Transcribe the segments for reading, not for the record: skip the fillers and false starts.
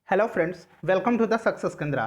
Hello friends, welcome to the success Kendra.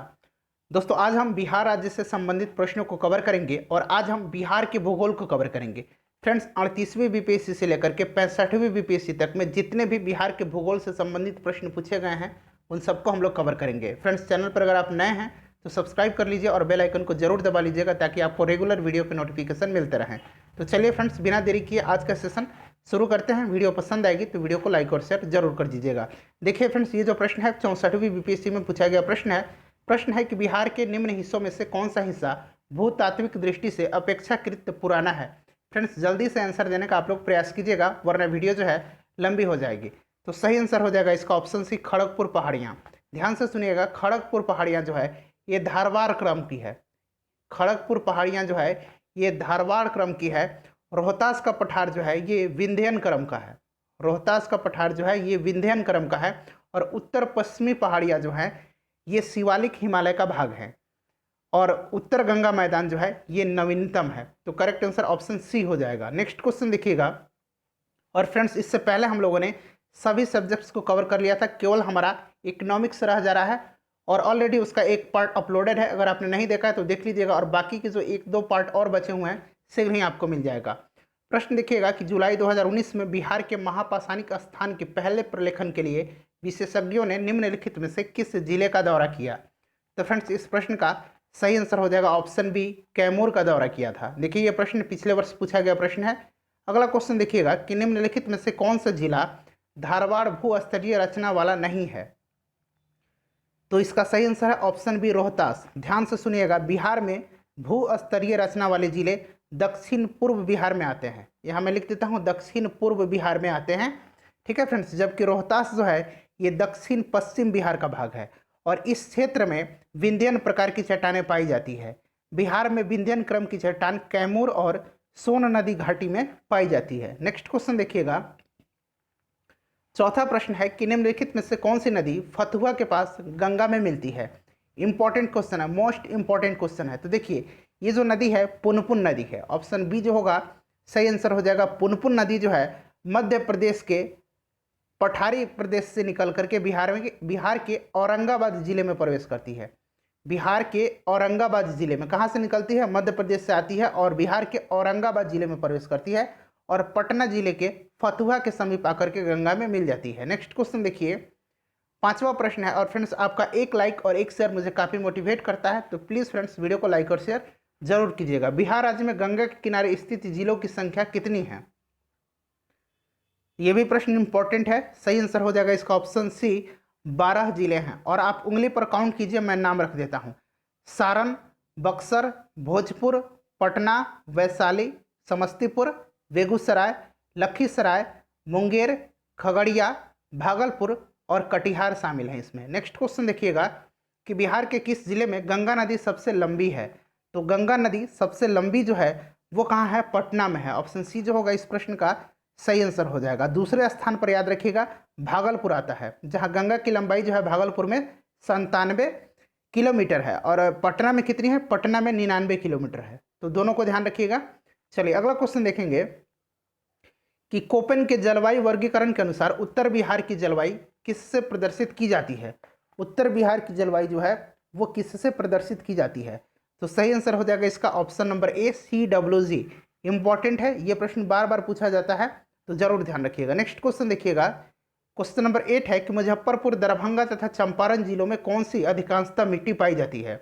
दोस्तों, आज हम बिहार राज्य से संबंधित प्रश्नों को कवर करेंगे और आज हम बिहार के भूगोल को कवर करेंगे। फ्रेंड्स, 38वीं बीपीएससी से लेकर के 65वीं बीपीएससी तक में जितने भी बिहार के भूगोल से संबंधित प्रश्न पूछे गए हैं उन सबको हम लोग कवर करेंगे। फ्रेंड्स, चैनल पर अगर आप नए हैं तो सब्सक्राइब कर लीजिए और बेल आइकन को जरूर दबा लीजिएगा ताकि आपको रेगुलर वीडियो के नोटिफिकेशन मिलते रहें। तो चलिए फ्रेंड्स, बिना देरी किए आज का सेशन शुरू करते हैं। वीडियो पसंद आएगी तो वीडियो को लाइक और शेयर जरूर कर दीजिएगा। देखिए फ्रेंड्स, ये जो प्रश्न है 64वीं बीपीएससी में पूछा गया प्रश्न है कि बिहार के निम्न हिस्सों में से कौन सा हिस्सा भूतात्विक दृष्टि से अपेक्षाकृत पुराना है। फ्रेंड्स, जल्दी से आंसर देने का आप लोग प्रयास कीजिएगा वरना वीडियो जो है लंबी हो जाएगी। तो सही आंसर हो जाएगा इसका ऑप्शन सी, खड़गपुर पहाड़ियाँ। ध्यान से सुनिएगा, खड़गपुर पहाड़ियाँ जो है ये धारवाड़ क्रम की है। खड़गपुर पहाड़ियाँ जो है ये धारवाड़ क्रम की है। रोहतास का पठार जो है ये विंध्यन क्रम का है। रोहतास का पठार जो है ये विंध्यन क्रम का है और उत्तर पश्चिमी पहाड़ियाँ जो है ये शिवालिक हिमालय का भाग है और उत्तर गंगा मैदान जो है ये नवीनतम है। तो करेक्ट आंसर ऑप्शन सी हो जाएगा। नेक्स्ट क्वेश्चन देखिएगा। और फ्रेंड्स, इससे पहले हम लोगों ने सभी सब्जेक्ट्स को कवर कर लिया था, केवल हमारा इकोनॉमिक्स रह जा रहा है और ऑलरेडी उसका एक पार्ट अपलोडेड है। अगर आपने नहीं देखा है तो देख लीजिएगा और बाकी के जो एक दो पार्ट और बचे हुए हैं शीघ्र ही आपको मिल जाएगा। प्रश्न देखिएगा कि जुलाई 2019 में बिहार के महापाषाणिक स्थान के पहले प्रलेखन के लिए विशेषज्ञों ने निम्नलिखित में से किस जिले का दौरा किया। तो फ्रेंड्स, इस प्रश्न का सही आंसर हो जाएगा ऑप्शन बी, कैमूर का दौरा किया था। देखिए, ये प्रश्न पिछले वर्ष पूछा गया प्रश्न है। अगला क्वेश्चन देखिएगा कि निम्नलिखित में से कौन सा जिला धारवाड़ भू-स्तरीय रचना वाला नहीं है। तो इसका सही आंसर है ऑप्शन बी, रोहतास। ध्यान से सुनिएगा, बिहार में भू-स्तरीय रचना वाले जिले दक्षिण पूर्व बिहार में आते हैं। यहाँ मैं लिख देता हूँ, दक्षिण पूर्व बिहार में आते हैं। ठीक है फ्रेंड्स, जबकि रोहतास जो है ये दक्षिण पश्चिम बिहार का भाग है और इस क्षेत्र में विंध्यन प्रकार की चट्टानें पाई जाती है। बिहार में विंध्यन क्रम की चट्टान कैमूर और सोन नदी घाटी में पाई जाती है। नेक्स्ट क्वेश्चन देखिएगा। चौथा प्रश्न है कि निम्नलिखित में से कौन सी नदी फतुहा के पास गंगा में मिलती है। इंपॉर्टेंट क्वेश्चन है, मोस्ट इंपॉर्टेंट क्वेश्चन है। तो देखिए, ये जो नदी है पुनपुन नदी है। ऑप्शन बी जो होगा सही आंसर हो जाएगा। पुनपुन नदी जो है मध्य प्रदेश के पठारी प्रदेश से निकल करके बिहार के औरंगाबाद जिले में प्रवेश करती है। बिहार के औरंगाबाद जिले में कहाँ से निकलती है? मध्य प्रदेश से आती है और बिहार के औरंगाबाद जिले में प्रवेश करती है और पटना जिले के फतुहा के समीप आकर के गंगा में मिल जाती है। नेक्स्ट क्वेश्चन देखिए, पांचवा प्रश्न है। और फ्रेंड्स, आपका एक लाइक और एक शेयर मुझे काफ़ी मोटिवेट करता है, तो प्लीज़ फ्रेंड्स वीडियो को लाइक और शेयर जरूर कीजिएगा। बिहार राज्य में गंगा के किनारे स्थित जिलों की संख्या कितनी है? ये भी प्रश्न इंपॉर्टेंट है। सही आंसर हो जाएगा इसका ऑप्शन सी, 12 जिले हैं। और आप उंगली पर काउंट कीजिए, मैं नाम रख देता हूँ। सारण, बक्सर, भोजपुर, पटना, वैशाली, समस्तीपुर, बेगूसराय, लखीसराय, मुंगेर, खगड़िया, भागलपुर और कटिहार शामिल हैं इसमें। नेक्स्ट क्वेश्चन देखिएगा कि बिहार के किस जिले में गंगा नदी सबसे लंबी है। तो गंगा नदी सबसे लंबी जो है वो कहाँ है? पटना में है। ऑप्शन सी जो होगा इस प्रश्न का सही आंसर हो जाएगा। दूसरे स्थान पर याद रखिएगा भागलपुर आता है, जहाँ गंगा की लंबाई जो है भागलपुर में 97 किलोमीटर है और पटना में कितनी है? पटना में 99 किलोमीटर है। तो दोनों को ध्यान रखिएगा। चलिए अगला क्वेश्चन देखेंगे कि कोपेन के जलवायु वर्गीकरण के अनुसार उत्तर बिहार की जलवायु किससे प्रदर्शित की जाती है। उत्तर बिहार की जलवायु जो है वो किससे प्रदर्शित की जाती है? तो सही आंसर हो जाएगा इसका option number A, CWG। Important है, ये प्रश्न बार बार पूछा जाता है तो जरूर ध्यान रखिएगा। नेक्स्ट क्वेश्चन देखिएगा, क्वेश्चन नंबर 8 है कि मुजफ्फरपुर, दरभंगा तथा चंपारण जिलों में कौन सी अधिकांशतः मिट्टी पाई जाती है।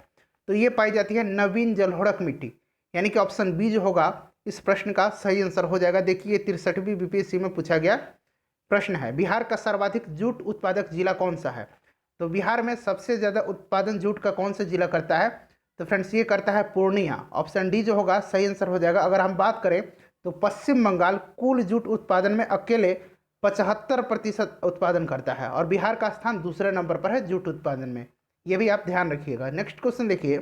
तो ये पाई जाती है नवीन जलोढ़क मिट्टी, यानी कि ऑप्शन बी जो होगा इस प्रश्न का सही आंसर हो जाएगा। देखिए, 63वीं बीपीएससी में पूछा गया प्रश्न है। बिहार का सर्वाधिक जूट उत्पादक जिला कौन सा है। तो बिहार में सबसे ज़्यादा उत्पादन जूट का कौन सा जिला करता है? तो फ्रेंड्स, ये करता है पूर्णिया। ऑप्शन डी जो होगा सही आंसर हो जाएगा। अगर हम बात करें तो पश्चिम बंगाल कुल जूट उत्पादन में अकेले 75% उत्पादन करता है और बिहार का स्थान दूसरे नंबर पर है जूट उत्पादन में। ये भी आप ध्यान रखिएगा। नेक्स्ट क्वेश्चन देखिए।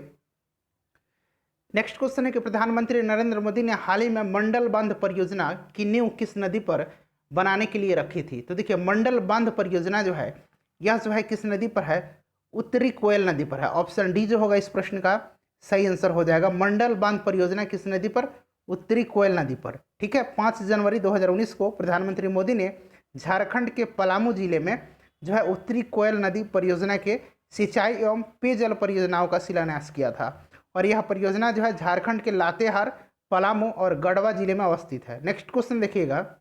नेक्स्ट क्वेश्चन है कि प्रधानमंत्री नरेंद्र मोदी ने हाल ही में मंडल बांध परियोजना की नींव किस नदी पर बनाने के लिए रखी थी। तो देखिए, मंडल बांध परियोजना जो है यह जो है किस नदी पर है? उत्तरी कोयल नदी पर है। ऑप्शन डी जो होगा इस प्रश्न का सही आंसर हो जाएगा। मंडल बांध परियोजना किस नदी पर? उत्तरी कोयल नदी पर। ठीक है, 5 जनवरी 2019 को प्रधानमंत्री मोदी ने झारखंड के पलामू जिले में जो है उत्तरी कोयल नदी परियोजना के सिंचाई एवं पेयजल परियोजनाओं का शिलान्यास किया था। और यह परियोजना जो है झारखंड के लातेहार, पलामू और गढ़वा जिले में अवस्थित है। नेक्स्ट क्वेश्चन देखिएगा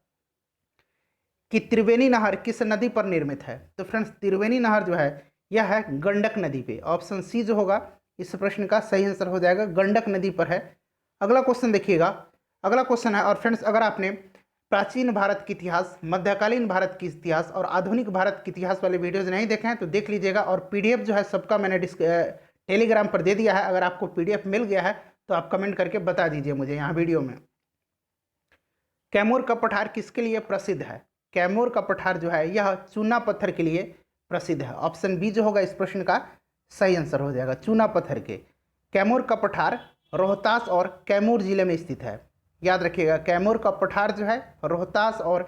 कि त्रिवेणी नहर किस नदी पर निर्मित है। तो फ्रेंड्स त्रिवेणी नहर जो है यह है गंडक नदी पे। ऑप्शन सी जो होगा इस प्रश्न का सही आंसर हो जाएगा, गंडक नदी पर है। अगला क्वेश्चन देखिएगा, अगला क्वेश्चन है, और फ्रेंड्स अगर आपने प्राचीन भारत के इतिहास, मध्यकालीन भारत के इतिहास और आधुनिक भारत के इतिहास वाले वीडियोज नहीं देखे हैं तो देख लीजिएगा। और पीडीएफ जो है सबका मैंने टेलीग्राम पर दे दिया है। अगर आपको पीडीएफ मिल गया है तो आप कमेंट करके बता दीजिए मुझे यहाँ वीडियो में। कैमूर का पठार किसके लिए प्रसिद्ध है। कैमूर का पठार जो है यह चूना पत्थर के लिए प्रसिद्ध है। ऑप्शन बी जो होगा इस प्रश्न का सही आंसर हो जाएगा, चूना पत्थर के। कैमूर का पठार रोहतास और कैमूर जिले में स्थित है। याद रखिएगा कैमूर का पठार जो है रोहतास और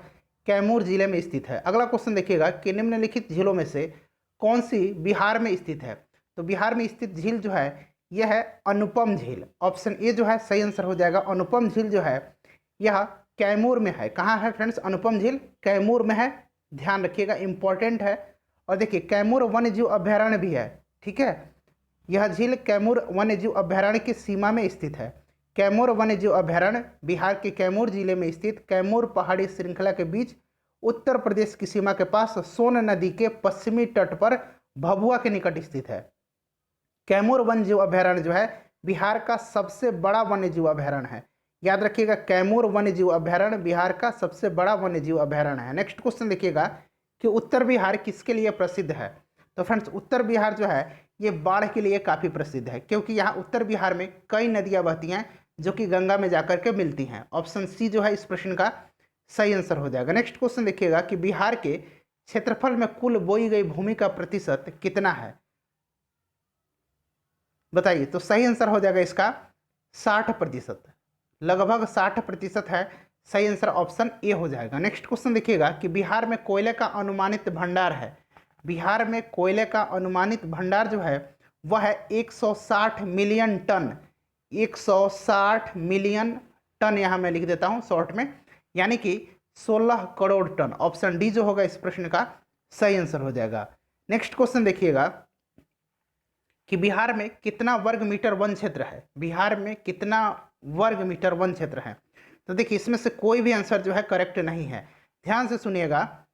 कैमूर जिले में स्थित है। अगला क्वेश्चन देखिएगा कि निम्नलिखित झीलों में से कौन सी बिहार में स्थित है। तो बिहार में स्थित झील जो है यह है अनुपम झील। ऑप्शन ए जो है सही आंसर हो जाएगा। अनुपम झील जो है यह कैमूर में है। कहाँ है फ्रेंड्स अनुपम झील, कैमूर में है, ध्यान रखिएगा इंपॉर्टेंट है। और देखिए कैमूर वन्यजीव अभयारण्य भी है, ठीक है। यह झील कैमूर वन्यजीव अभयारण्य की सीमा में स्थित है। कैमूर वन्यजीव अभयारण्य बिहार के कैमूर जिले में स्थित कैमूर पहाड़ी श्रृंखला के बीच उत्तर प्रदेश की सीमा के पास सोन नदी के पश्चिमी तट पर भभुआ के निकट स्थित है। कैमूर वन्यजीव अभयारण्य जो है बिहार का सबसे बड़ा वन्यजीव अभयारण्य है। याद रखिएगा कैमूर वन्यजीव अभयारण्य बिहार का सबसे बड़ा वन्यजीव अभयारण्य है। नेक्स्ट क्वेश्चन देखिएगा कि उत्तर बिहार किसके लिए प्रसिद्ध है। तो फ्रेंड्स उत्तर बिहार जो है ये बाढ़ के लिए काफ़ी प्रसिद्ध है, क्योंकि यहाँ उत्तर बिहार में कई नदियाँ बहती हैं जो कि गंगा में जाकर के मिलती हैं। ऑप्शन सी जो है इस प्रश्न का सही आंसर हो जाएगा। नेक्स्ट क्वेश्चन देखिएगा कि बिहार के क्षेत्रफल में कुल बोई गई भूमि का प्रतिशत कितना है, बताइए। तो सही आंसर हो जाएगा इसका 60%, लगभग 60% है। सही आंसर ऑप्शन ए हो जाएगा। नेक्स्ट क्वेश्चन देखिएगा कि बिहार में कोयले का अनुमानित भंडार है। बिहार में कोयले का अनुमानित भंडार जो है वह है 160 मिलियन टन। 160 मिलियन टन यहाँ मैं लिख देता हूँ शॉर्ट में, यानी कि 16 करोड़ टन। ऑप्शन डी जो होगा इस प्रश्न का सही आंसर हो जाएगा। नेक्स्ट क्वेश्चन देखिएगा कि बिहार में कितना वर्ग मीटर वन क्षेत्र है। बिहार में कितना वर्ग मीटर वन क्षेत्र है। तो देखिए इसमें से कोई भी आंसर जो है करेक्ट नहीं है। ध्यान से सुनिएगा,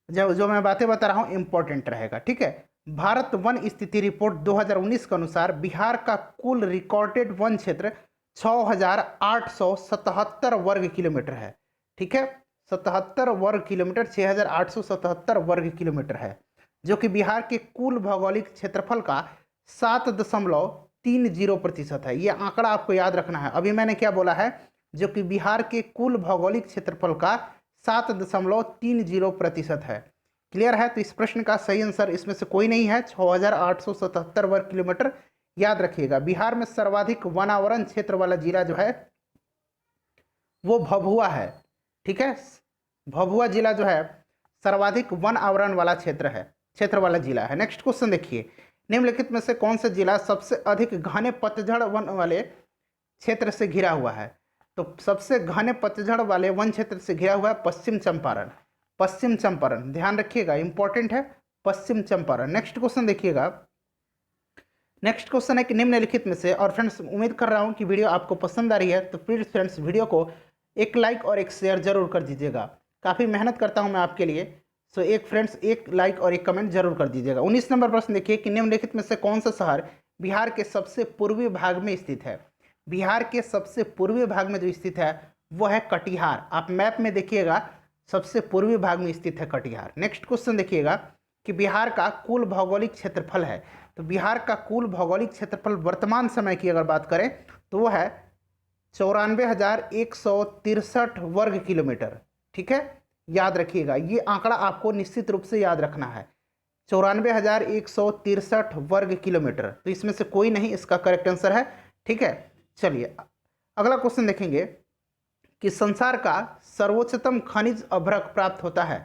जो मैं बातें बता रहा हूँ इंपॉर्टेंट रहेगा, ठीक है। भारत वन स्थिति रिपोर्ट 2019 के अनुसार बिहार का कुल रिकॉर्डेड वन क्षेत्र 6877 वर्ग किलोमीटर है, ठीक है। 77 वर्ग किलोमीटर, 6877 वर्ग किलोमीटर है, जो कि बिहार के कुल भौगोलिक क्षेत्रफल का 7.30% है। ये आंकड़ा आपको याद रखना है। अभी मैंने क्या बोला है, जो कि बिहार के कुल भौगोलिक क्षेत्रफल का 7.30% है। क्लियर है। तो इस प्रश्न का सही आंसर इसमें से कोई नहीं है, 6877 वर्ग किलोमीटर। याद रखिएगा बिहार में सर्वाधिक वनावरण क्षेत्र वाला जिला जो है वो भभुआ है, ठीक है। भभुआ जिला जो है सर्वाधिक वन आवरण वाला क्षेत्र वाला जिला है। नेक्स्ट क्वेश्चन देखिए, निम्नलिखित में से कौन सा जिला सबसे अधिक घने पतझड़ वन वाले क्षेत्र से घिरा हुआ है। तो सबसे घने पतझड़ वाले वन क्षेत्र से घिरा हुआ है पश्चिम चंपारण। पश्चिम चंपारण ध्यान रखिएगा इंपॉर्टेंट है, पश्चिम चंपारण। नेक्स्ट क्वेश्चन देखिएगा, नेक्स्ट क्वेश्चन है कि निम्नलिखित में से, और फ्रेंड्स उम्मीद कर रहा हूं कि वीडियो आपको पसंद आ रही है, तो प्लीज फ्रेंड्स वीडियो को एक लाइक और एक शेयर जरूर कर दीजिएगा। काफ़ी मेहनत करता हूं मैं आपके लिए, सो एक फ्रेंड्स एक लाइक और एक कमेंट जरूर कर दीजिएगा। 19 नंबर प्रश्न देखिए कि निम्नलिखित में से कौन सा शहर बिहार के सबसे पूर्वी भाग में स्थित है। बिहार के सबसे पूर्वी भाग में जो स्थित है वो है कटिहार। आप मैप में देखिएगा सबसे पूर्वी भाग में स्थित है कटिहार। नेक्स्ट क्वेश्चन देखिएगा कि बिहार का कुल भौगोलिक क्षेत्रफल है। तो बिहार का कुल भौगोलिक क्षेत्रफल वर्तमान समय की अगर बात करें तो वो है 94,163 वर्ग किलोमीटर, ठीक है। याद रखिएगा ये आंकड़ा आपको निश्चित रूप से याद रखना है, 94,163 वर्ग किलोमीटर। तो इसमें से कोई नहीं इसका करेक्ट आंसर है, ठीक है। चलिए अगला क्वेश्चन देखेंगे कि संसार का सर्वोच्चतम खनिज अभ्रक प्राप्त होता है।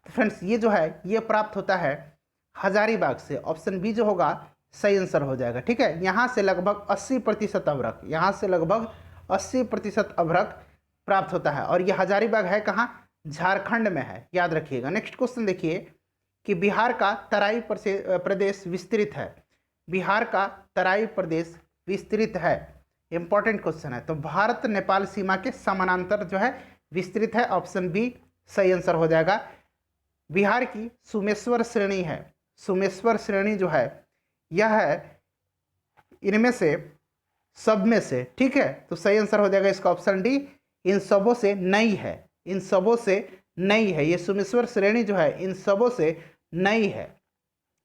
तो फ्रेंड्स ये जो है ये प्राप्त होता है हजारीबाग से। ऑप्शन बी जो होगा सही आंसर हो जाएगा, ठीक है। यहाँ से लगभग 80% अभ्रक, यहाँ से लगभग 80% अभ्रक प्राप्त होता है, और ये हजारीबाग है कहाँ, झारखंड में है, याद रखिएगा। नेक्स्ट क्वेश्चन देखिए कि बिहार का तराई प्रदेश विस्तृत है। बिहार का तराई प्रदेश विस्तृत है, इंपॉर्टेंट क्वेश्चन है। तो भारत नेपाल सीमा के समानांतर जो है विस्तृत है, ऑप्शन बी सही आंसर हो जाएगा। बिहार की सुमेश्वर श्रेणी है, सुमेश्वर श्रेणी जो है यह है इनमें से सब में से, ठीक है। तो सही आंसर हो जाएगा इसका ऑप्शन डी, इन सबों से नई है, इन सबों से नई है। ये सुमेश्वर श्रेणी जो है इन सबों से नई है,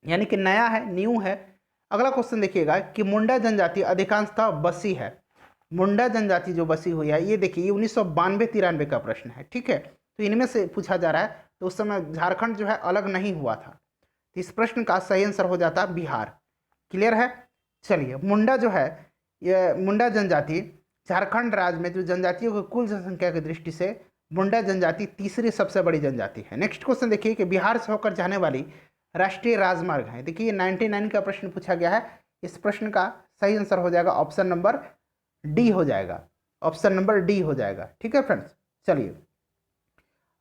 यानी कि नया है, न्यू है। अगला क्वेश्चन देखिएगा कि मुंडा जनजाति अधिकांशतः बसी है। मुंडा जनजाति जो बसी हुई है, ये देखिए 1992-93 का प्रश्न है, ठीक है। तो इनमें से पूछा जा रहा है, तो उस समय झारखंड जो है अलग नहीं हुआ था। तो इस प्रश्न का सही आंसर हो जाता बिहार। क्लियर है। चलिए, मुंडा जो है, ये मुंडा जनजाति झारखंड राज्य में जो जनजातियों की कुल जनसंख्या की दृष्टि से मुंडा जनजाति तीसरी सबसे बड़ी जनजाति है। नेक्स्ट क्वेश्चन देखिए कि बिहार से होकर जाने वाली राष्ट्रीय राजमार्ग है। देखिए 99 का प्रश्न पूछा गया है। इस प्रश्न का सही आंसर हो जाएगा ऑप्शन नंबर डी हो जाएगा, ऑप्शन नंबर डी हो जाएगा, ठीक है फ्रेंड्स। चलिए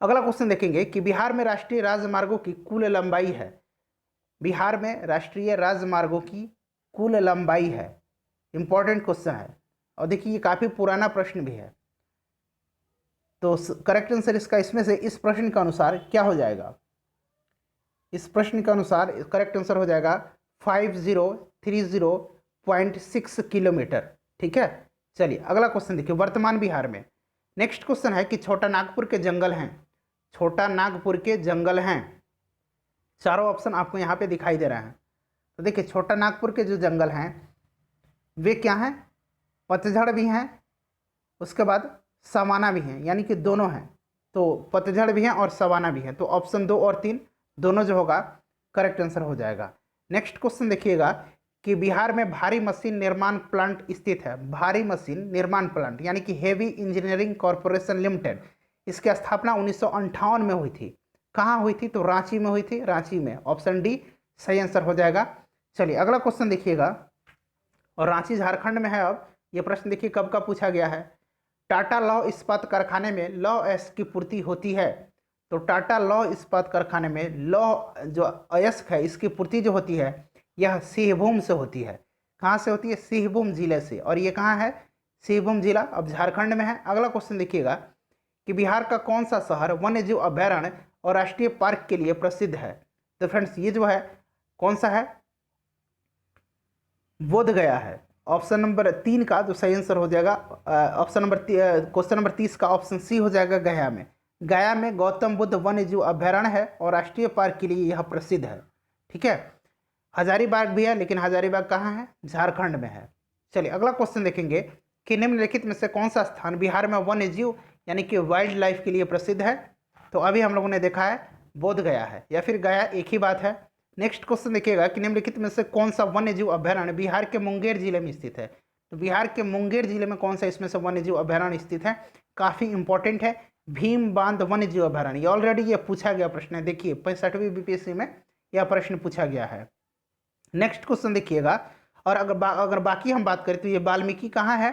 अगला क्वेश्चन देखेंगे कि बिहार में राष्ट्रीय राजमार्गों की कुल लंबाई है। बिहार में राष्ट्रीय राजमार्गों की कुल लंबाई है, इंपॉर्टेंट क्वेश्चन है। और देखिए ये काफ़ी पुराना प्रश्न भी है, तो करेक्ट आंसर इसका इसमें से इस प्रश्न के अनुसार क्या हो जाएगा? इस प्रश्न के अनुसार करेक्ट आंसर हो जाएगा 5030.6 किलोमीटर, ठीक है। चलिए अगला क्वेश्चन देखिए, वर्तमान बिहार में। नेक्स्ट क्वेश्चन है कि छोटा नागपुर के जंगल हैं, छोटा नागपुर के जंगल हैं। चारों ऑप्शन आपको यहाँ पे दिखाई दे रहे हैं। तो देखिए छोटा नागपुर के जो जंगल हैं वे क्या हैं? पतझड़ भी हैं, उसके बाद सवाना भी हैं, यानी कि दोनों हैं। तो पतझड़ भी हैं और सवाना भी हैं। तो ऑप्शन 2 और 3 दोनों जो होगा करेक्ट आंसर हो जाएगा। नेक्स्ट क्वेश्चन देखिएगा कि बिहार में भारी मशीन निर्माण प्लांट स्थित है। भारी मशीन निर्माण प्लांट यानी कि हेवी इंजीनियरिंग कॉरपोरेशन लिमिटेड, इसकी स्थापना 1958 में हुई थी। कहाँ हुई थी? तो रांची में हुई थी, रांची में। ऑप्शन डी सही आंसर हो जाएगा। चलिए अगला क्वेश्चन देखिएगा, और रांची झारखंड में है। अब ये प्रश्न देखिए कब का पूछा गया है। टाटा लौह इस्पात कारखाने में लौह अयस्क की पूर्ति होती है। तो टाटा लौह इस्पात कारखाने में लौह जो अयस्क है इसकी पूर्ति जो होती है यह सिंहभूम से होती है। कहाँ से होती है? सिंहभूम जिले से। और ये कहाँ है? सिंहभूम जिला अब झारखंड में है। अगला क्वेश्चन देखिएगा कि बिहार का कौन सा शहर वन्य जीव अभयारण्य और राष्ट्रीय पार्क के लिए प्रसिद्ध है। तो फ्रेंड्स ये जो है कौन सा है? बोध गया है। ऑप्शन नंबर 3 का जो सही आंसर हो जाएगा, ऑप्शन नंबर क्वेश्चन नंबर 30 का ऑप्शन सी हो जाएगा, गया में। गया में गौतम बुद्ध वन्य जीव अभयारण्य है और राष्ट्रीय पार्क के लिए यह प्रसिद्ध है, ठीक है। हजारीबाग भी है, लेकिन हजारीबाग कहाँ है? झारखंड में है। चलिए अगला क्वेश्चन देखेंगे कि निम्नलिखित में से कौन सा स्थान बिहार में वन्य जीव यानी कि वाइल्ड लाइफ के लिए प्रसिद्ध है। तो अभी हम लोगों ने देखा है बोध गया है या फिर गया, एक ही बात है। नेक्स्ट क्वेश्चन देखिएगा कि निम्नलिखित में से कौन सा वन्य जीव अभयारण्य बिहार के मुंगेर जिले में स्थित है। तो बिहार के मुंगेर जिले में कौन सा इसमें से वन्य जीव अभयारण्य स्थित है? काफ़ी इंपॉर्टेंट है, भीम बांध वन्य जीव अभयारण्य। ये ऑलरेडी ये पूछा गया प्रश्न है, देखिए 65वीं बीपीएससी में यह प्रश्न पूछा गया है। नेक्स्ट क्वेश्चन देखिएगा, और अगर बाकी हम बात करें तो ये वाल्मीकि कहाँ है?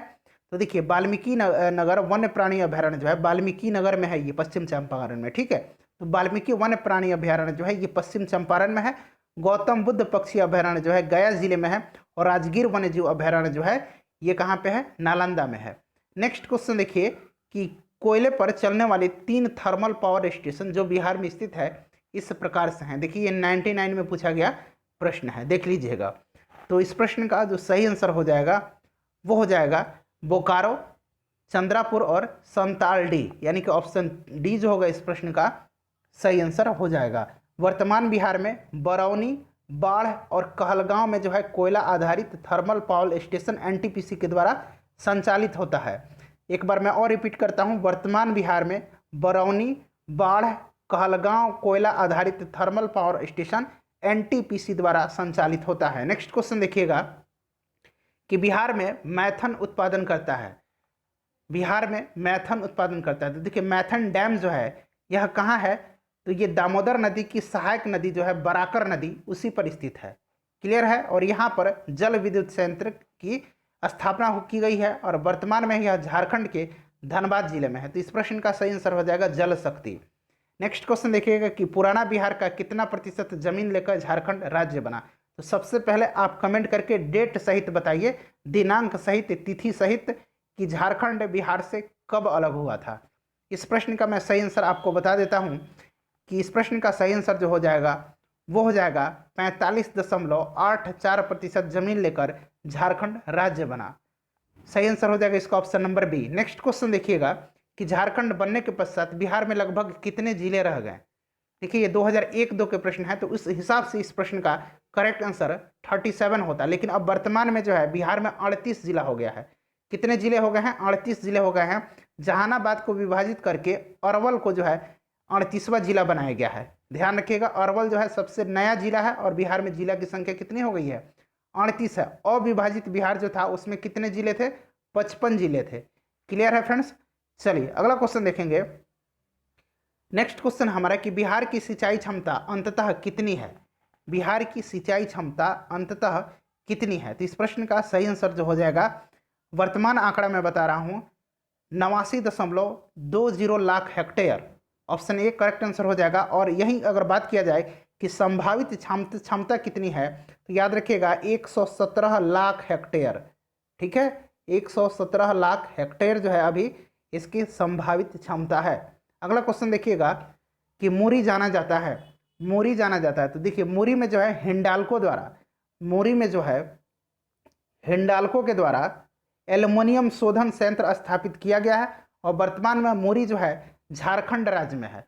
तो देखिए वाल्मीकि नगर वन्य प्राणी अभयारण्य जो है वाल्मीकि नगर में है, ये पश्चिम चंपारण में, ठीक है। तो वाल्मीकि वन्य प्राणी अभयारण्य जो है ये पश्चिम चंपारण में है। गौतम बुद्ध पक्षी अभयारण्य जो है गया जिले में है। और राजगीर वन्य जीव अभयारण्य जो है ये कहाँ पे है? नालंदा में है। नेक्स्ट क्वेश्चन देखिए कि कोयले पर चलने वाले 3 थर्मल पावर स्टेशन जो बिहार में स्थित है इस प्रकार से हैं। देखिए ये 99 में पूछा गया प्रश्न है, देख लीजिएगा। तो इस प्रश्न का जो सही आंसर हो जाएगा वो हो जाएगा बोकारो, चंद्रापुर और संतालडी, यानी कि ऑप्शन डी जो होगा इस प्रश्न का सही आंसर हो जाएगा। वर्तमान बिहार में बरौनी, बाढ़ और कहलगांव में जो है कोयला आधारित थर्मल पावर स्टेशन एनटीपीसी के द्वारा संचालित होता है। एक बार मैं और रिपीट करता हूं, वर्तमान बिहार में बरौनी, बाढ़, कहलगांव कोयला आधारित थर्मल पावर स्टेशन एनटीपीसी द्वारा संचालित होता है। नेक्स्ट क्वेश्चन देखिएगा कि बिहार में मैथन उत्पादन करता है। बिहार में मैथन उत्पादन करता है। तो देखिए मैथन डैम जो है यह कहाँ है? तो ये दामोदर नदी की सहायक नदी जो है बराकर नदी उसी पर स्थित है। क्लियर है। और यहाँ पर जल विद्युत संयंत्र की स्थापना की गई है और वर्तमान में यह झारखंड के धनबाद जिले में है। तो इस प्रश्न का सही आंसर हो जाएगा जल शक्ति। नेक्स्ट क्वेश्चन देखिएगा कि पुराना बिहार का कितना प्रतिशत जमीन लेकर झारखंड राज्य बना। तो सबसे पहले आप कमेंट करके डेट सहित बताइए, दिनांक सहित, तिथि सहित, कि झारखंड बिहार से कब अलग हुआ था। इस प्रश्न का मैं सही आंसर आपको बता देता हूं कि इस प्रश्न का सही आंसर जो हो जाएगा वो हो जाएगा 45.84% जमीन लेकर झारखंड राज्य बना। सही आंसर हो जाएगा इसका option number B. Next question देखिएगा कि झारखंड बनने के पश्चात बिहार में लगभग कितने जिले रह गए। देखिए ये 2001-2 के प्रश्न है, तो उस हिसाब से इस प्रश्न का करेक्ट आंसर 37 होता है, लेकिन अब वर्तमान में जो है बिहार में 38 जिला हो गया है। कितने जिले हो गए हैं? 38 जिले हो गए हैं। जहानाबाद को विभाजित करके अरवल को जो है 38वां जिला बनाया गया है। ध्यान रखिएगा, अरवल जो है सबसे नया जिला है और बिहार में जिला की संख्या कितनी हो गई है? 38 है। अविभाजित बिहार जो था उसमें कितने जिले थे? 55 जिले थे। क्लियर है फ्रेंड्स? चलिए अगला क्वेश्चन देखेंगे। नेक्स्ट क्वेश्चन हमारा कि बिहार की सिंचाई क्षमता अंततः कितनी है। बिहार की सिंचाई क्षमता अंततः कितनी है? तो इस प्रश्न का सही आंसर जो हो जाएगा, वर्तमान आंकड़ा मैं बता रहा हूं, 89.20 lakh hectare. Option A correct answer हो जाएगा। और यही अगर बात किया जाए कि संभावित क्षमता कितनी है, तो याद रखिएगा 117 लाख हेक्टेयर। ठीक है, 117 लाख हेक्टेयर जो है अभी इसकी संभावित क्षमता है। अगला क्वेश्चन देखिएगा कि मुरी जाना जाता है, मुरी जाना जाता है। तो देखिए मुरी में जो है हिंडाल्को द्वारा, मुरी में जो है हिंडाल्को के द्वारा एल्युमिनियम शोधन संयंत्र स्थापित किया गया है और वर्तमान में मुरी जो है झारखंड राज्य में है।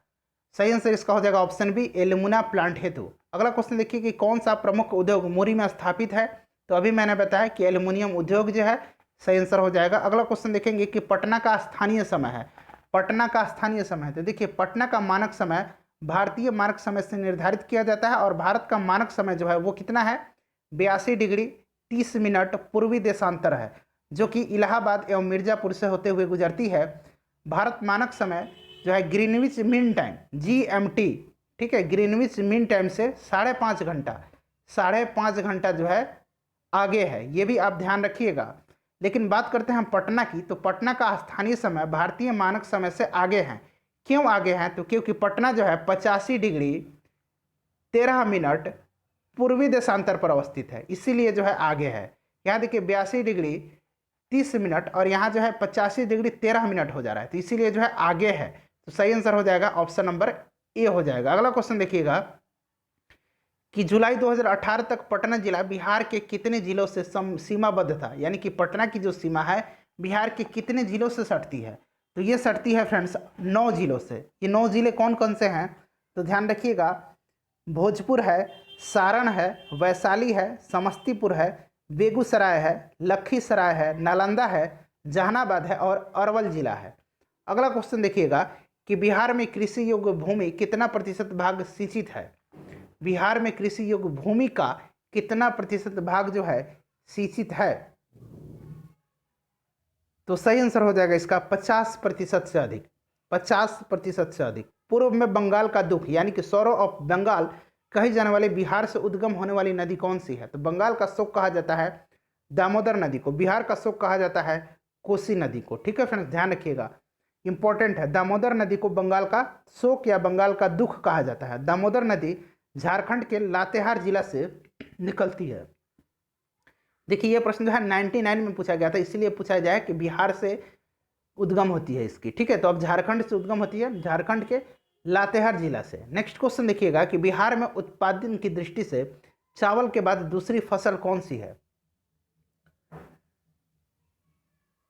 सही आंसर इसका हो जाएगा ऑप्शन बी, एल्युमिना प्लांट हेतु। अगला क्वेश्चन देखिए कि कौन सा प्रमुख उद्योग मुरी में स्थापित है। तो अभी मैंने बताया कि एल्युमिनियम उद्योग जो है। सही आंसर हो जाएगा। अगला क्वेश्चन देखेंगे कि पटना का स्थानीय समय है, पटना का स्थानीय समय। तो देखिए पटना का मानक समय भारतीय मानक समय से निर्धारित किया जाता है और भारत का मानक समय जो है वो कितना है? 82 डिग्री 30 मिनट पूर्वी देशांतर है, जो कि इलाहाबाद एवं मिर्जापुर से होते हुए गुजरती है। भारत मानक समय जो है ग्रीनविच मीन टाइम GMT, ठीक है, ग्रीनविच मीन टाइम से 5.5 घंटा जो है आगे है। ये भी आप ध्यान रखिएगा। लेकिन बात करते हैं हम पटना की, तो पटना का स्थानीय समय भारतीय मानक समय से आगे है। क्यों आगे हैं? तो क्योंकि पटना जो है 85 डिग्री 13 मिनट पूर्वी देशांतर पर अवस्थित है, इसीलिए जो है आगे है। यहाँ देखिए 82 डिग्री 30 मिनट और यहाँ जो है 85 डिग्री 13 मिनट हो जा रहा है, तो इसीलिए जो है आगे है। तो सही आंसर हो जाएगा ऑप्शन नंबर ए हो जाएगा। अगला क्वेश्चन देखिएगा कि जुलाई 2018 तक पटना जिला बिहार के कितने जिलों से सीमाबद्ध था। यानी कि पटना की जो सीमा है बिहार के कितने जिलों से सटती है। तो ये सटती है फ्रेंड्स 9 जिलों से। ये 9 जिले कौन कौन से हैं? तो ध्यान रखिएगा, भोजपुर है, सारण है, वैशाली है, समस्तीपुर है, बेगूसराय है, लखीसराय है, नालंदा है, जहानाबाद है और अरवल जिला है। अगला क्वेश्चन देखिएगा कि बिहार में कृषि योग्य भूमि कितना प्रतिशत भाग सिंचित है। बिहार में कृषि योग्य भूमि का कितना प्रतिशत भाग जो है सिंचित है। तो सही आंसर हो जाएगा इसका 50% से अधिक, 50% से अधिक। पूर्व में बंगाल का दुख यानी कि सौरो ऑफ बंगाल कही जाने वाले बिहार से उद्गम होने वाली नदी कौन सी है। तो बंगाल का शोक कहा जाता है दामोदर नदी को, बिहार का शोक कहा जाता है कोसी नदी को। ठीक है फ्रेंड्स, ध्यान रखिएगा, इंपॉर्टेंट है। दामोदर नदी को बंगाल का शोक या बंगाल का दुख कहा जाता है। दामोदर नदी झारखंड के लातेहार जिला से निकलती है। देखिए ये प्रश्न जो है 99 में पूछा गया था, इसीलिए पूछा जाए कि बिहार से उद्गम होती है इसकी। ठीक है, तो अब झारखंड से उद्गम होती है, झारखंड के लातेहार जिला से। नेक्स्ट क्वेश्चन देखिएगा कि बिहार में उत्पादन की दृष्टि से चावल के बाद दूसरी फसल कौन सी है।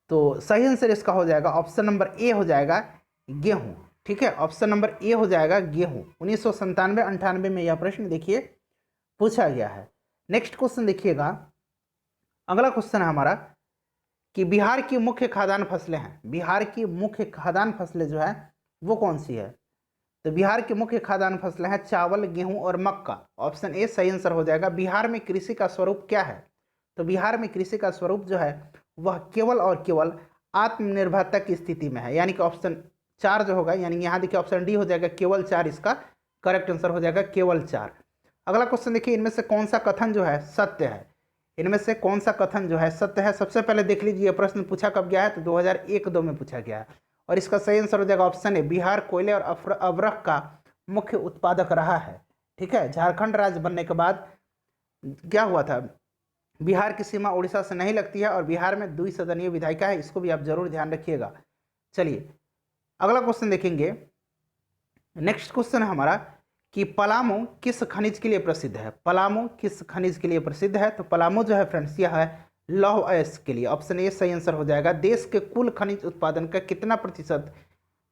तो सही आंसर इसका हो जाएगा ऑप्शन नंबर ए हो जाएगा गेहूं। ठीक है, ऑप्शन नंबर ए हो जाएगा गेहूं। 1997-98 में यह प्रश्न देखिए पूछा गया है। नेक्स्ट क्वेश्चन देखिएगा, अगला क्वेश्चन है हमारा कि बिहार की मुख्य खाद्यान्न फसलें हैं। बिहार की मुख्य खाद्यान्न फसलें जो है वो कौन सी है। तो बिहार की मुख्य खाद्यान्न फसलें हैं चावल, गेहूं और मक्का। ऑप्शन ए सही आंसर हो जाएगा। बिहार में कृषि का स्वरूप क्या है। तो बिहार में कृषि का स्वरूप जो है वह केवल और केवल आत्मनिर्भरता की स्थिति में है, यानी कि ऑप्शन 4 जो होगा, यानी यहाँ देखिए ऑप्शन डी हो जाएगा केवल 4, इसका करेक्ट आंसर हो जाएगा केवल 4। अगला क्वेश्चन देखिए, इनमें से कौन सा कथन जो है सत्य है। इनमें से कौन सा कथन जो है सत्य है। सबसे पहले देख लीजिए प्रश्न पूछा कब गया है, तो 2001-2 में पूछा गया है। और इसका सही आंसर हो जाएगा ऑप्शन ए, बिहार कोयले और अवरख का मुख्य उत्पादक रहा है। ठीक है, झारखंड राज्य बनने के बाद क्या हुआ था, बिहार की सीमा उड़ीसा से नहीं लगती है और बिहार में द्विसदनीय विधायिका है, इसको भी आप जरूर ध्यान रखिएगा। चलिए अगला क्वेश्चन देखेंगे। नेक्स्ट क्वेश्चन है हमारा कि पलामू किस खनिज के लिए प्रसिद्ध है। पलामू किस खनिज के लिए प्रसिद्ध है? तो पलामू जो है फ्रेंड्स यह है लौह अयस्क के लिए। ऑप्शन ए सही आंसर हो जाएगा। देश के कुल खनिज उत्पादन का कितना प्रतिशत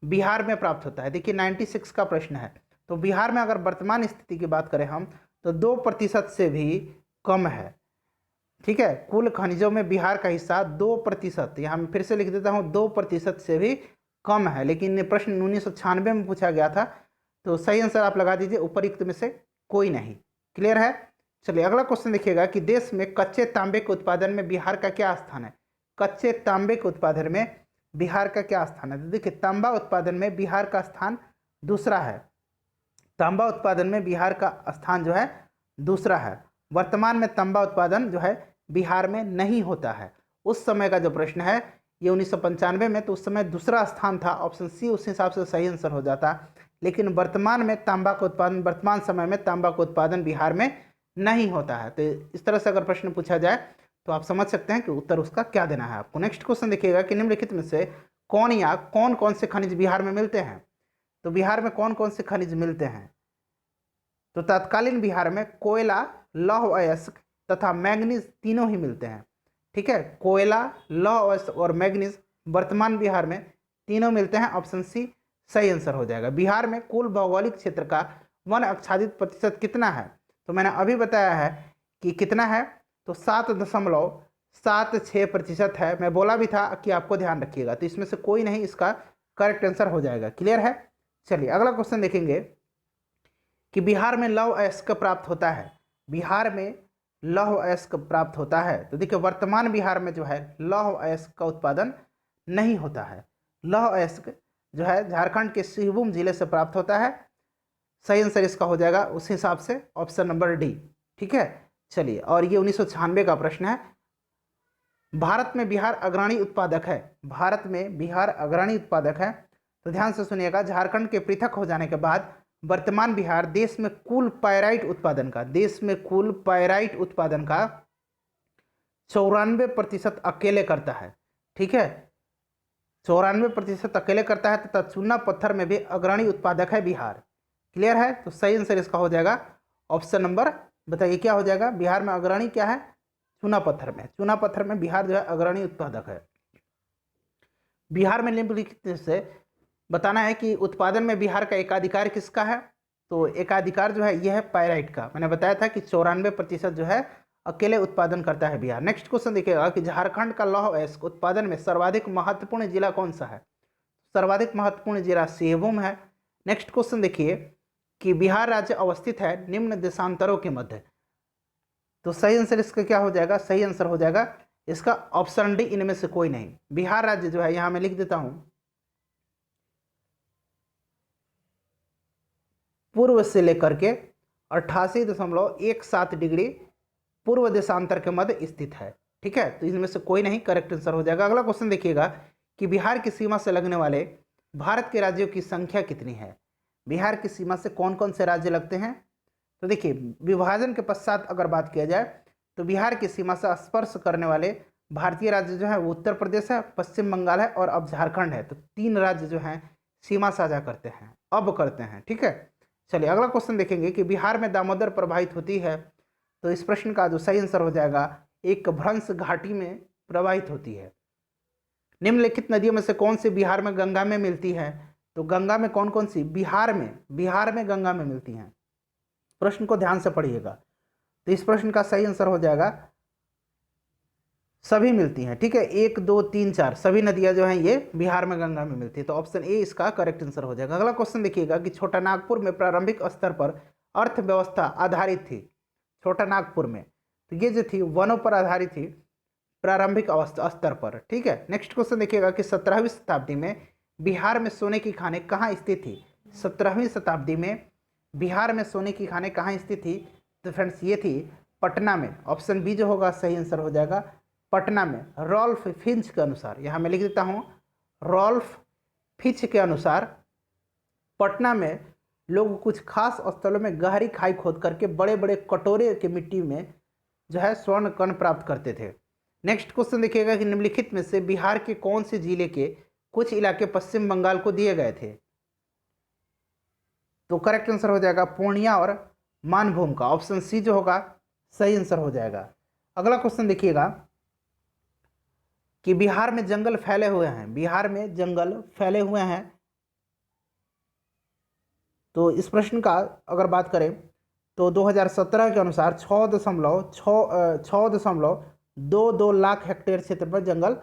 बिहार में प्राप्त होता है? देखिए 96 का प्रश्न है। तो बिहार में अगर वर्तमान स्थिति की बात करें हम तो 2% से भी कम है। ठीक है, कुल खनिजों में बिहार का हिस्सा 2%, यहाँ मैं फिर से लिख देता हूँ 2% से भी कम है। लेकिन ये प्रश्न 1996 में पूछा गया था, तो सही आंसर आप लगा दीजिए उपरयुक्त में से कोई नहीं। क्लियर है? चलिए अगला क्वेश्चन देखिएगा कि देश में कच्चे तांबे के उत्पादन में बिहार का क्या स्थान है। कच्चे तांबे के उत्पादन में बिहार का क्या स्थान है? तो देखिए तांबा उत्पादन में बिहार का स्थान दूसरा है। तांबा उत्पादन में बिहार का स्थान जो है दूसरा है। वर्तमान में तांबा उत्पादन जो है बिहार में नहीं होता है। उस समय का जो प्रश्न है ये 1995 में, तो उस समय दूसरा स्थान था। ऑप्शन सी उस हिसाब से सही आंसर हो जाता। लेकिन वर्तमान में तांबा का उत्पादन, वर्तमान समय में तांबा का उत्पादन बिहार में नहीं होता है। तो इस तरह से अगर प्रश्न पूछा जाए तो आप समझ सकते हैं कि उत्तर उसका क्या देना है आपको। नेक्स्ट क्वेश्चन देखिएगा कि निम्नलिखित में से कौन या कौन कौन से खनिज बिहार में मिलते हैं। तो बिहार में कौन कौन से खनिज मिलते हैं? तो तत्कालीन बिहार में कोयला, लौह अयस्क तथा मैग्नीज तीनों ही मिलते हैं। ठीक है, कोयला, लौह अयस्क और मैग्नीज वर्तमान बिहार में तीनों मिलते हैं। ऑप्शन सी सही आंसर हो जाएगा। बिहार में कुल भौगोलिक क्षेत्र का वन आच्छादित प्रतिशत कितना है? तो मैंने अभी बताया है कि कितना है, तो 7.76% है। मैं बोला भी था कि आपको ध्यान रखिएगा, तो इसमें से कोई नहीं इसका करेक्ट आंसर हो जाएगा। क्लियर है? चलिए अगला क्वेश्चन देखेंगे कि बिहार में लौह अयस्क प्राप्त होता है। बिहार में लौह अयस्क प्राप्त होता है। तो देखिए वर्तमान बिहार में जो है लौह अयस्क का उत्पादन नहीं होता है। लौह अयस्क जो है झारखंड के सिंहभूम जिले से प्राप्त होता है। सही आंसर इसका हो जाएगा उस हिसाब से ऑप्शन नंबर डी। ठीक है, चलिए और ये 1996 का प्रश्न है। भारत में बिहार अग्रणी उत्पादक है। भारत में बिहार अग्रणी उत्पादक है। तो ध्यान से सुनिएगा, झारखंड के पृथक हो जाने के बाद वर्तमान बिहार देश में कुल पायराइट उत्पादन का 94% अकेले करता है। ठीक है, 94% अकेले करता है तथा चूना पत्थर में भी अग्रणी उत्पादक है बिहार। क्लियर है? तो सही आंसर इसका हो जाएगा ऑप्शन नंबर, बताइए क्या हो जाएगा? बिहार में अग्रणी क्या है? चूना पत्थर में। चूना पत्थर में बिहार जो है अग्रणी उत्पादक है। बिहार में निम्नलिखित से बताना है कि उत्पादन में बिहार का एकाधिकार किसका है। तो एकाधिकार जो है यह है पायराइट का। मैंने बताया था कि 94% जो है अकेले उत्पादन करता है बिहार। नेक्स्ट क्वेश्चन देखिएगा कि झारखंड का लौह अयस्क उत्पादन में सर्वाधिक महत्वपूर्ण जिला कौन सा है। सर्वाधिक महत्वपूर्ण जिला सिंहभूम है। नेक्स्ट क्वेश्चन देखिए कि बिहार राज्य अवस्थित है निम्न देशांतरों के मध्य। तो सही आंसर इसका क्या हो जाएगा? सही आंसर हो जाएगा इसका ऑप्शन डी, इनमें से कोई नहीं। बिहार राज्य जो है, यहां मैं लिख देता हूं, पूर्व से लेकर के 88.17 डिग्री पूर्व देशांतर के मध्य स्थित है। ठीक है, तो इनमें से कोई नहीं, करेक्ट आंसर हो जाएगा। अगला क्वेश्चन देखिएगा कि बिहार की सीमा से लगने वाले भारत के राज्यों की संख्या कितनी है। बिहार की सीमा से कौन कौन से राज्य लगते हैं? तो देखिए विभाजन के पश्चात अगर बात किया जाए तो बिहार की सीमा से स्पर्श करने वाले भारतीय राज्य जो है वो उत्तर प्रदेश है, पश्चिम बंगाल है और अब झारखंड है। तो 3 राज्य जो हैं सीमा साझा करते हैं, अब करते हैं। ठीक है, चलिए अगला क्वेश्चन देखेंगे कि बिहार में दामोदर प्रवाहित होती है। तो इस प्रश्न का जो सही आंसर हो जाएगा एक भ्रंश घाटी में प्रवाहित होती है। निम्नलिखित नदियों में से कौन सी बिहार में गंगा में मिलती है? तो गंगा में कौन कौन सी बिहार में गंगा में मिलती हैं? प्रश्न को ध्यान से पढ़िएगा। तो इस प्रश्न का सही आंसर हो जाएगा सभी मिलती हैं। ठीक है, 1 2 3 4 सभी नदियां जो हैं ये बिहार में गंगा में मिलती है। तो ऑप्शन ए इसका करेक्ट आंसर हो जाएगा। अगला क्वेश्चन देखिएगा कि छोटा नागपुर में प्रारंभिक स्तर पर अर्थव्यवस्था आधारित थी। छोटा नागपुर में तो ये जो थी वनों पर आधारित थी प्रारंभिक स्तर पर। ठीक है, नेक्स्ट क्वेश्चन देखिएगा कि 17वीं शताब्दी में बिहार में सोने की खानें कहाँ स्थित थी। 17वीं शताब्दी में बिहार में सोने की खानें कहाँ स्थित थी? तो फ्रेंड्स ये थी पटना में। ऑप्शन बी जो होगा सही आंसर हो जाएगा पटना में। रॉल्फ फिंच के अनुसार, यहाँ मैं लिख देता हूँ रॉल्फ फिच के अनुसार पटना में लोग कुछ खास स्थलों में गहरी खाई खोद करके बड़े बड़े कटोरे के मिट्टी में जो है स्वर्ण कण प्राप्त करते थे। नेक्स्ट क्वेश्चन देखिएगा कि निम्नलिखित में से बिहार के कौन से जिले के कुछ इलाके पश्चिम बंगाल को दिए गए थे? तो करेक्ट आंसर हो जाएगा पूर्णिया और मानभूम का, ऑप्शन सी जो होगा सही आंसर हो जाएगा। अगला क्वेश्चन देखिएगा कि बिहार में जंगल फैले हुए हैं, बिहार में जंगल फैले हुए हैं। तो इस प्रश्न का अगर बात करें तो 2017 के अनुसार 6.22 लाख हेक्टेयर क्षेत्र पर जंगल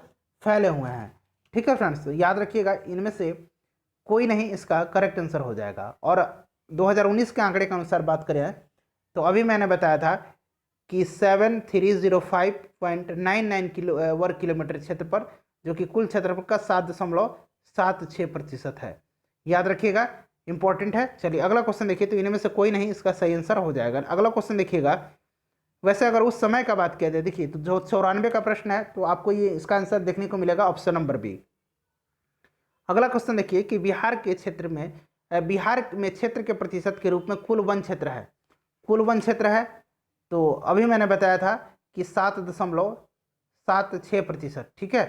फैले हुए हैं। ठीक है फ्रेंड्स, तो याद रखिएगा इनमें से कोई नहीं इसका करेक्ट आंसर हो जाएगा। और 2019 के आंकड़े के अनुसार बात करें तो अभी मैंने बताया था कि 7305.99 वर्ग किलोमीटर क्षेत्र पर, जो कि कुल क्षेत्रफल का 7.76% है। याद रखिएगा, इंपॉर्टेंट है। चलिए अगला क्वेश्चन देखिए, तो इनमें से कोई नहीं इसका सही आंसर हो जाएगा। अगला क्वेश्चन देखिएगा, वैसे अगर उस समय का बात किया जाए, देखिए तो जो 94 का प्रश्न है तो आपको ये इसका आंसर देखने को मिलेगा ऑप्शन नंबर बी। अगला क्वेश्चन देखिए कि बिहार में क्षेत्र के प्रतिशत के रूप में कुल वन क्षेत्र है, कुल वन क्षेत्र है। तो अभी मैंने बताया था कि 7.76%। ठीक है,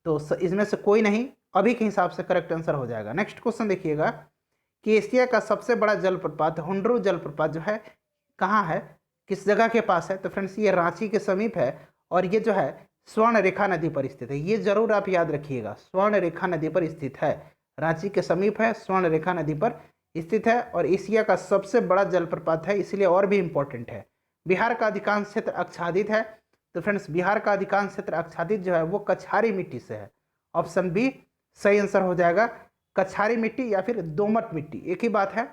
तो इसमें से कोई नहीं अभी के हिसाब से करेक्ट आंसर हो जाएगा। नेक्स्ट क्वेश्चन देखिएगा कि एशिया का सबसे बड़ा जलप्रपात हुंड्रू जलप्रपात जो है कहाँ है, किस जगह के पास है? तो फ्रेंड्स ये रांची के समीप है और ये जो है स्वर्ण रेखा नदी पर स्थित है। ये जरूर आप याद रखिएगा, स्वर्ण रेखा नदी पर स्थित है, रांची के समीप है, स्वर्ण रेखा नदी पर स्थित है और एशिया का सबसे बड़ा जलप्रपात है, इसलिए और भी इंपॉर्टेंट है। बिहार का अधिकांश क्षेत्र आच्छादित है। तो फ्रेंड्स बिहार का अधिकांश क्षेत्र आच्छादित जो है वो कछारी मिट्टी से है, ऑप्शन बी सही आंसर हो जाएगा। कछारी मिट्टी या फिर दोमट मिट्टी एक ही बात है,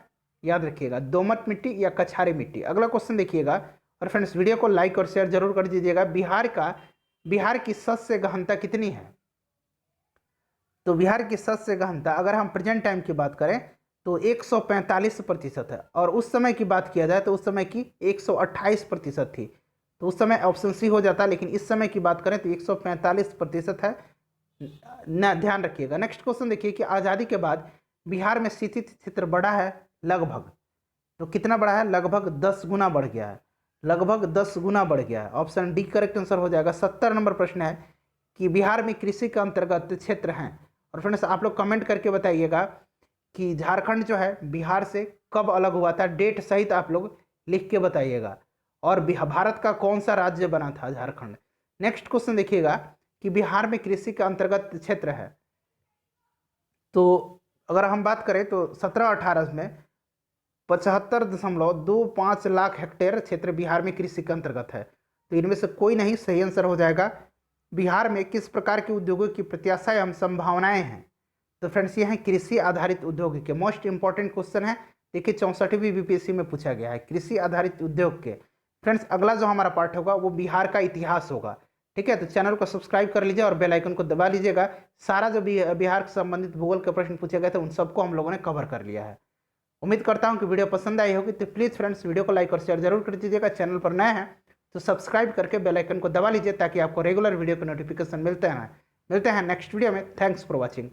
याद रखिएगा, दोमट मिट्टी या कछारी मिट्टी। अगला क्वेश्चन देखिएगा और फ्रेंड्स वीडियो को लाइक और शेयर जरूर कर दीजिएगा। बिहार की शस्य गहनता कितनी है? तो बिहार की शस्य गहनता अगर हम प्रेजेंट टाइम की बात करें तो 145% है और उस समय की बात किया जाए तो उस समय की 128% थी। तो उस समय ऑप्शन सी हो जाता, लेकिन इस समय की बात करें तो 145% है, न ध्यान रखिएगा। नेक्स्ट क्वेश्चन देखिए कि आज़ादी के बाद बिहार में सिंचित क्षेत्र बढ़ा है लगभग, तो कितना बढ़ा है? लगभग 10 गुना बढ़ गया है, लगभग 10 गुना बढ़ गया है, ऑप्शन डी करेक्ट आंसर हो जाएगा। 70 नंबर प्रश्न है कि बिहार में कृषि के अंतर्गत क्षेत्र हैं। और फ्रेंड्स आप लोग कमेंट करके बताइएगा कि झारखंड जो है बिहार से कब अलग हुआ था, डेट सहित आप लोग लिख के बताइएगा। और भारत का कौन सा राज्य बना था झारखंड। नेक्स्ट क्वेश्चन देखिएगा कि बिहार में कृषि के अंतर्गत क्षेत्र है, तो अगर हम बात करें तो 17-18 में 75.25 लाख हेक्टेयर क्षेत्र बिहार में कृषि के अंतर्गत है। तो इनमें से कोई नहीं सही आंसर हो जाएगा। बिहार में किस प्रकार के उद्योगों की प्रत्याशा एवं संभावनाएं हैं? तो फ्रेंड्स ये हैं कृषि आधारित उद्योग के। मोस्ट इंपॉर्टेंट क्वेश्चन है, देखिए 64वीं बीपीएससी में पूछा गया है, कृषि आधारित उद्योग के। फ्रेंड्स अगला जो हमारा पार्ट होगा वो बिहार का इतिहास होगा। ठीक है, तो चैनल को सब्सक्राइब कर लीजिए और बेल आइकन को दबा लीजिएगा। सारा जो भी बिहार से संबंधित भूगोल के प्रश्न पूछे गए थे उन सबको हम लोगों ने कवर कर लिया है। उम्मीद करता हूं कि वीडियो पसंद आई होगी, तो प्लीज़ फ्रेंड्स वीडियो को लाइक और शेयर जरूर कर दीजिएगा। चैनल पर नए हैं तो सब्सक्राइब करके बेल आइकन को दबा लीजिए ताकि आपको रेगुलर वीडियो के नोटिफिकेशन मिलते हैं नेक्स्ट वीडियो में। Thanks for watching.